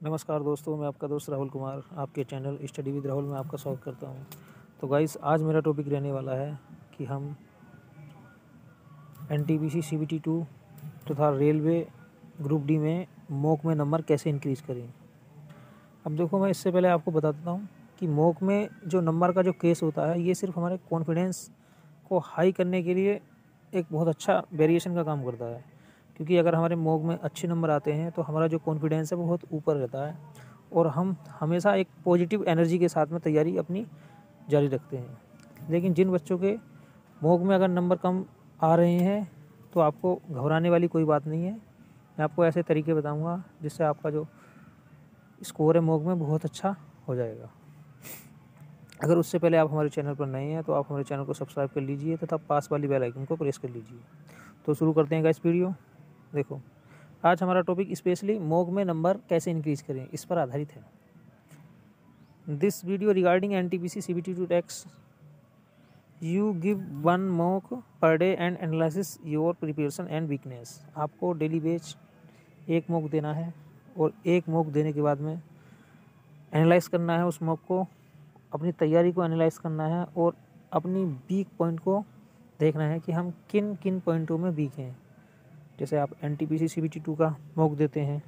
नमस्कार दोस्तों, मैं आपका दोस्त राहुल कुमार आपके चैनल स्टडी विद राहुल में आपका स्वागत करता हूं। तो गाइस, आज मेरा टॉपिक रहने वाला है कि हम एनटीपीसी सीबीटी 2 तथा रेलवे ग्रुप डी में मॉक में नंबर कैसे इंक्रीज़ करें। अब देखो, मैं इससे पहले आपको बता देता हूँ कि मॉक में जो नंबर का जो केस होता है, ये सिर्फ हमारे कॉन्फिडेंस को हाई करने के लिए एक बहुत अच्छा वेरिएशन का काम करता है। क्योंकि अगर हमारे मॉक में अच्छे नंबर आते हैं तो हमारा जो कॉन्फिडेंस है वो बहुत ऊपर रहता है और हम हमेशा एक पॉजिटिव एनर्जी के साथ में तैयारी अपनी जारी रखते हैं। लेकिन जिन बच्चों के मॉक में अगर नंबर कम आ रहे हैं तो आपको घबराने वाली कोई बात नहीं है। मैं आपको ऐसे तरीके बताऊंगा जिससे आपका जो स्कोर है मॉक में बहुत अच्छा हो जाएगा। अगर उससे पहले आप हमारे चैनल पर नए हैं तो आप हमारे चैनल को सब्सक्राइब कर लीजिए तथा पास वाली बेल आइकन को प्रेस कर लीजिए। तो शुरू करते हैं गाइस वीडियो। देखो, आज हमारा टॉपिक स्पेशली मॉक में नंबर कैसे इंक्रीज़ करें इस पर आधारित है। This video regarding NTPC CBT 2 text you give one mock per day and analysis your preparation and weakness. आपको डेली बेच एक मॉक देना है और एक मॉक देने के बाद में एनालाइज करना है उस मॉक को, अपनी तैयारी को एनालाइज करना है और अपनी वीक पॉइंट को देखना है कि हम किन किन पॉइंटों में वीक हैं। जैसे आप एनटीपीसी सीबीटी 2 का मॉक देते हैं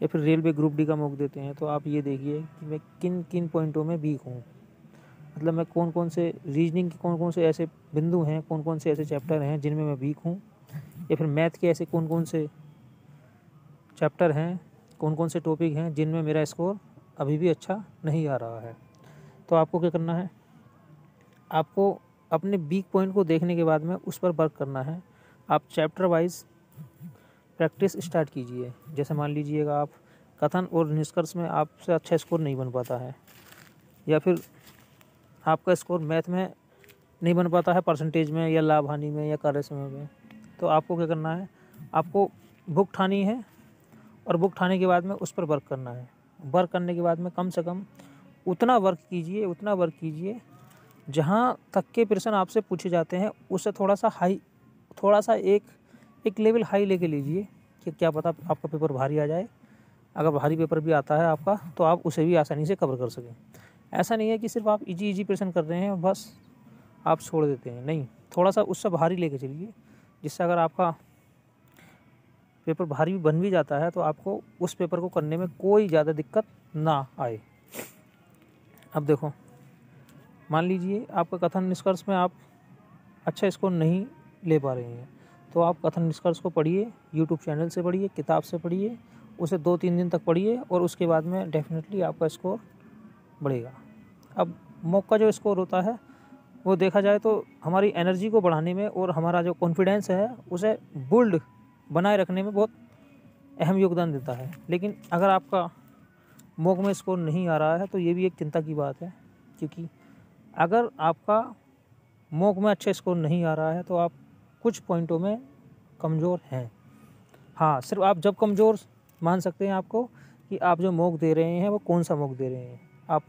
या फिर रेलवे ग्रुप डी का मॉक देते हैं तो आप ये देखिए कि मैं किन किन पॉइंटों में वीक हूँ। मतलब मैं कौन कौन से रीजनिंग के कौन कौन से ऐसे बिंदु हैं, कौन कौन से ऐसे चैप्टर हैं जिनमें मैं वीक हूँ, या फिर मैथ के ऐसे कौन कौन से चैप्टर हैं, कौन कौन से टॉपिक हैं जिनमें मेरा स्कोर अभी भी अच्छा नहीं आ रहा है। तो आपको क्या करना है, आपको अपने वीक पॉइंट को देखने के बाद में उस पर वर्क करना है। आप चैप्टर वाइज प्रैक्टिस स्टार्ट कीजिए। जैसे मान लीजिएगा आप कथन और निष्कर्ष में आपसे अच्छा स्कोर नहीं बन पाता है, या फिर आपका स्कोर मैथ में नहीं बन पाता है परसेंटेज में या लाभ हानि में या कार्य समय में, तो आपको क्या करना है, आपको बुक ठानी है और बुक ठाने के बाद में उस पर वर्क करना है। वर्क करने के बाद में कम से कम उतना वर्क कीजिए जहाँ तक के प्रश्न आपसे पूछे जाते हैं उससे थोड़ा सा एक लेवल हाई लेके लीजिए कि क्या पता आपका पेपर भारी आ जाए। अगर भारी पेपर भी आता है आपका तो आप उसे भी आसानी से कवर कर सकें। ऐसा नहीं है कि सिर्फ आप इजी प्रश्न कर रहे हैं और बस आप छोड़ देते हैं, नहीं, थोड़ा सा उससे भारी लेके चलिए जिससे अगर आपका पेपर भारी बन भी जाता है तो आपको उस पेपर को करने में कोई ज़्यादा दिक्कत ना आए। अब देखो, मान लीजिए आपका कथन निष्कर्ष में आप अच्छा स्कोर नहीं ले पा रहे हैं तो आप कथन निष्कर्ष को पढ़िए, यूट्यूब चैनल से पढ़िए, किताब से पढ़िए, उसे 2-3 दिन तक पढ़िए और उसके बाद में डेफिनेटली आपका स्कोर बढ़ेगा। अब मॉक का जो स्कोर होता है वो देखा जाए तो हमारी एनर्जी को बढ़ाने में और हमारा जो कॉन्फिडेंस है उसे बुल्ड बनाए रखने में बहुत अहम योगदान देता है। लेकिन अगर आपका मॉक में स्कोर नहीं आ रहा है तो ये भी एक चिंता की बात है, क्योंकि अगर आपका मॉक में अच्छा स्कोर नहीं आ रहा है तो आप कुछ पॉइंटों में कमज़ोर हैं। हाँ, सिर्फ आप जब कमज़ोर मान सकते हैं आपको कि आप जो मॉक दे रहे हैं वो कौन सा मॉक दे रहे हैं। आप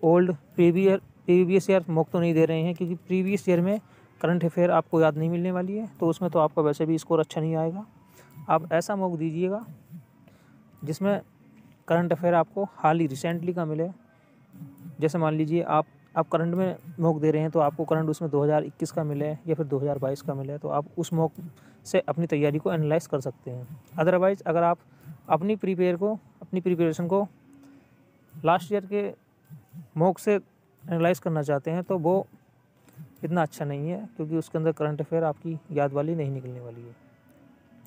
ओल्ड प्रीवियस ईयर मॉक तो नहीं दे रहे हैं, क्योंकि प्रीवियस ईयर में करंट अफेयर आपको याद नहीं मिलने वाली है तो उसमें तो आपका वैसे भी स्कोर अच्छा नहीं आएगा। आप ऐसा मॉक दीजिएगा जिसमें करंट अफेयर आपको हाल ही रिसेंटली का मिले। जैसे मान लीजिए आप करंट में मॉक दे रहे हैं तो आपको करंट उसमें 2021 का मिले या फिर 2022 का मिले तो आप उस मॉक से अपनी तैयारी को एनालाइज कर सकते हैं। अदरवाइज़ अगर आप अपनी प्रिपरेशन को लास्ट ईयर के मॉक से एनालाइज करना चाहते हैं तो वो इतना अच्छा नहीं है, क्योंकि उसके अंदर करंट अफेयर आपकी याद वाली नहीं निकलने वाली है।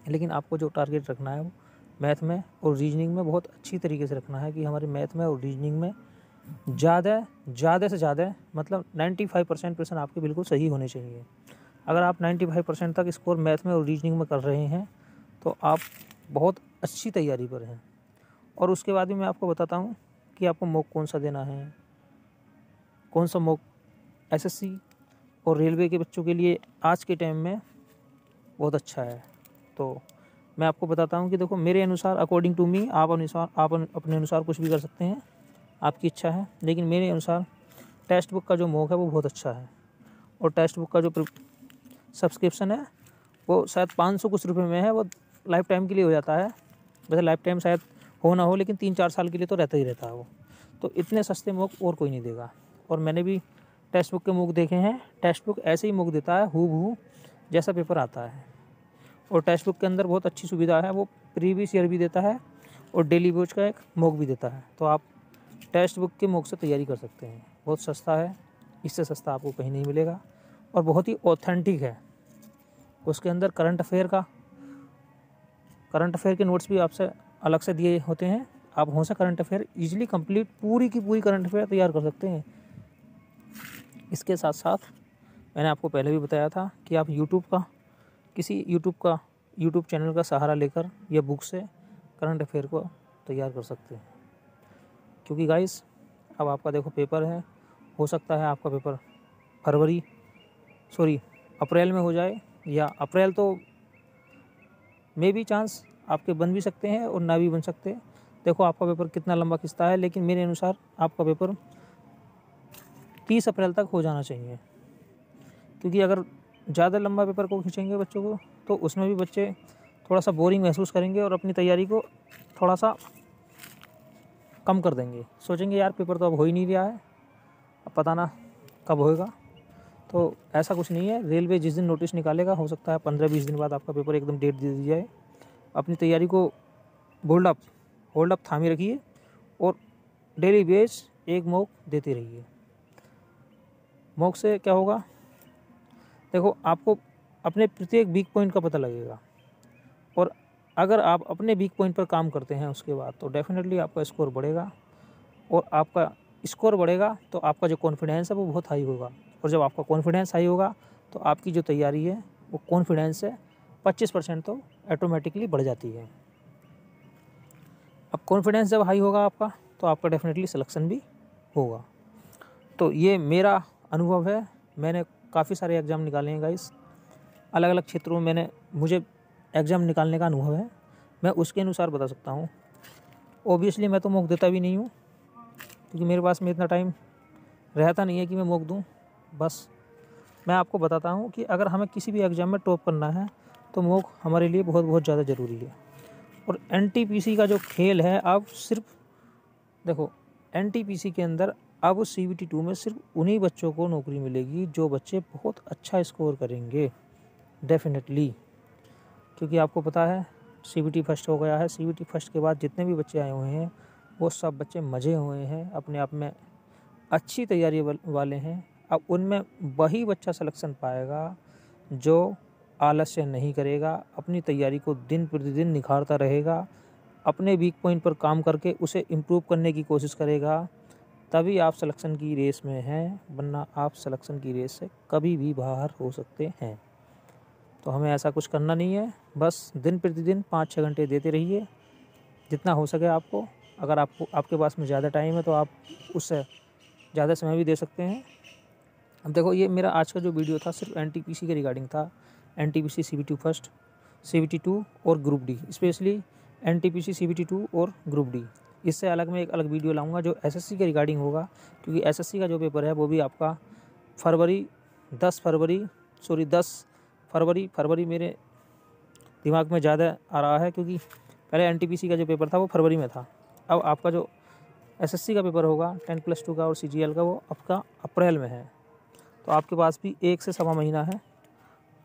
लेकिन आपको जो टारगेट रखना है वो मैथ में और रीजनिंग में बहुत अच्छी तरीके से रखना है कि हमारे मैथ में और रीजनिंग में ज़्यादा से ज़्यादा मतलब 95% प्रश्न आपके बिल्कुल सही होने चाहिए। अगर आप 95% तक स्कोर मैथ में और रीजनिंग में कर रहे हैं तो आप बहुत अच्छी तैयारी पर हैं। और उसके बाद भी मैं आपको बताता हूँ कि आपको मॉक कौन सा देना है, कौन सा मॉक एसएससी और रेलवे के बच्चों के लिए आज के टाइम में बहुत अच्छा है। तो मैं आपको बताता हूँ कि देखो, मेरे अनुसार अकॉर्डिंग टू मी आप अपने अनुसार कुछ भी कर सकते हैं, आपकी इच्छा है, लेकिन मेरे अनुसार टेक्स्ट बुक का जो मॉक है वो बहुत अच्छा है। और टेक्स्ट बुक का जो सब्सक्रिप्शन है वो शायद 500 कुछ रुपये में है, वो लाइफ टाइम के लिए हो जाता है। वैसे लाइफ टाइम शायद हो ना हो, लेकिन 3-4 साल के लिए तो रहता ही रहता है वो। तो इतने सस्ते मॉक और कोई नहीं देगा। और मैंने भी टेक्स्ट बुक के मॉक देखे हैं, टेक्स्ट बुक ऐसे ही मॉक देता है हूबहू जैसा पेपर आता है। और टेक्स्ट बुक के अंदर बहुत अच्छी सुविधा है, वो प्रीवियस ईयर भी देता है और डेली बैच का एक मॉक भी देता है। तो आप टेक्स्ट बुक के मॉक से तैयारी कर सकते हैं। बहुत सस्ता है, इससे सस्ता आपको कहीं नहीं मिलेगा और बहुत ही ऑथेंटिक है। उसके अंदर करंट अफेयर के नोट्स भी आपसे अलग से दिए होते हैं। आप वहाँ से करंट अफेयर ईजिली कंप्लीट पूरी की पूरी करंट अफेयर तैयार कर सकते हैं। इसके साथ साथ मैंने आपको पहले भी बताया था कि आप किसी यूट्यूब चैनल का सहारा लेकर या बुक से करंट अफेयर को तैयार कर सकते हैं। क्योंकि गाइस अब आपका देखो पेपर है, हो सकता है आपका पेपर अप्रैल में हो जाए, या अप्रैल तो मे भी चांस आपके बन भी सकते हैं और ना भी बन सकते। देखो आपका पेपर कितना लंबा खिंचता है, लेकिन मेरे अनुसार आपका पेपर 30 अप्रैल तक हो जाना चाहिए। क्योंकि अगर ज़्यादा लंबा पेपर को खींचेंगे बच्चों को, तो उसमें भी बच्चे थोड़ा सा बोरिंग महसूस करेंगे और अपनी तैयारी को थोड़ा सा कम कर देंगे। सोचेंगे यार पेपर तो अब हो ही नहीं रहा है, अब पता ना कब होएगा। तो ऐसा कुछ नहीं है। रेलवे जिस दिन नोटिस निकालेगा, हो सकता है 15-20 दिन बाद आपका पेपर एकदम डेट दे दी जाए। अपनी तैयारी को होल्ड अप थामे रखिए और डेली बेस एक मॉक देते रहिए। मॉक से क्या होगा, देखो आपको अपने प्रत्येक वीक पॉइंट का पता लगेगा। और अगर आप अपने वीक पॉइंट पर काम करते हैं उसके बाद, तो डेफिनेटली आपका स्कोर बढ़ेगा। और आपका स्कोर बढ़ेगा तो आपका जो कॉन्फिडेंस है वो बहुत हाई होगा। और जब आपका कॉन्फिडेंस हाई होगा तो आपकी जो तैयारी है वो कॉन्फिडेंस से 25% तो ऑटोमेटिकली बढ़ जाती है। अब कॉन्फिडेंस जब हाई होगा आपका, तो आपका डेफिनेटली सिलेक्शन भी होगा। तो ये मेरा अनुभव है। मैंने काफ़ी सारे एग्ज़ाम निकाले हैं गाइस, अलग अलग क्षेत्रों में मुझे एग्ज़ाम निकालने का अनुभव है। मैं उसके अनुसार बता सकता हूँ। ओबियसली मैं तो मॉक देता भी नहीं हूँ, क्योंकि मेरे पास में इतना टाइम रहता नहीं है कि मैं मॉक दूँ। बस मैं आपको बताता हूँ कि अगर हमें किसी भी एग्ज़ाम में टॉप करना है तो मॉक हमारे लिए बहुत बहुत ज़्यादा ज़रूरी है। और एनटीपीसी का जो खेल है, अब सिर्फ देखो एनटीपीसी के अंदर अब CBT 2 में सिर्फ उन्हीं बच्चों को नौकरी मिलेगी जो बच्चे बहुत अच्छा स्कोर करेंगे डेफिनेटली। क्योंकि आपको पता है CBT फर्स्ट हो गया है। CBT फर्स्ट के बाद जितने भी बच्चे आए हुए हैं वो सब बच्चे मज़े हुए हैं, अपने आप में अच्छी तैयारी वाले हैं। अब उनमें वही बच्चा सिलेक्शन पाएगा जो आलस्य नहीं करेगा, अपनी तैयारी को दिन प्रतिदिन निखारता रहेगा, अपने वीक पॉइंट पर काम करके उसे इम्प्रूव करने की कोशिश करेगा। तभी आप सिलेक्शन की रेस में हैं, वरना आप सिलेक्शन की रेस से कभी भी बाहर हो सकते हैं। तो हमें ऐसा कुछ करना नहीं है। बस दिन प्रतिदिन 5-6 घंटे देते रहिए जितना हो सके आपको। अगर आपके पास में ज़्यादा टाइम है तो आप उससे ज़्यादा समय भी दे सकते हैं। अब देखो ये मेरा आज का जो वीडियो था सिर्फ एनटीपीसी के रिगार्डिंग था। एनटीपीसी CBT फर्स्ट, CBT 2 और group D, specially NTPC CBT 2 और ग्रुप डी। इससे अलग मैं एक अलग वीडियो लाऊंगा जो SSC के रिगार्डिंग होगा, क्योंकि SSC का जो पेपर है वो भी आपका दस फरवरी मेरे दिमाग में ज़्यादा आ रहा है, क्योंकि पहले एनटीपीसी का जो पेपर था वो फरवरी में था। अब आपका जो SSC का पेपर होगा 10+2 का और CGL का, वो आपका अप्रैल में है। तो आपके पास भी 1 से सवा महीना है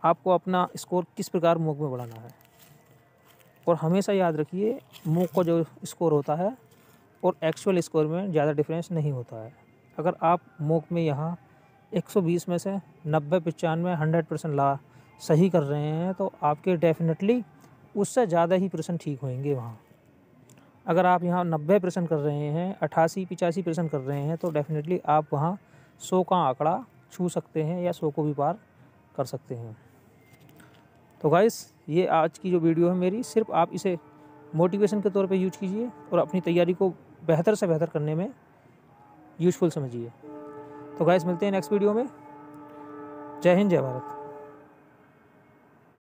आपको अपना स्कोर किस प्रकार मॉक में बढ़ाना है। और हमेशा याद रखिए मॉक का जो स्कोर होता है और एक्चुअल स्कोर में ज़्यादा डिफरेंस नहीं होता है। अगर आप मॉक में यहाँ 120 में से 90-95 100% सही कर रहे हैं तो आपके डेफिनेटली उससे ज़्यादा ही % ठीक होंगे वहाँ। अगर आप यहाँ 90% कर रहे हैं, 88-85% कर रहे हैं, तो डेफिनेटली आप वहाँ 100 का आंकड़ा छू सकते हैं या 100 को भी पार कर सकते हैं। तो गाइस ये आज की जो वीडियो है मेरी, सिर्फ आप इसे मोटिवेशन के तौर पे यूज कीजिए और अपनी तैयारी को बेहतर से बेहतर करने में यूज़फुल समझिए। तो गाइस मिलते हैं नेक्स्ट वीडियो में। जय हिंद, जय भारत।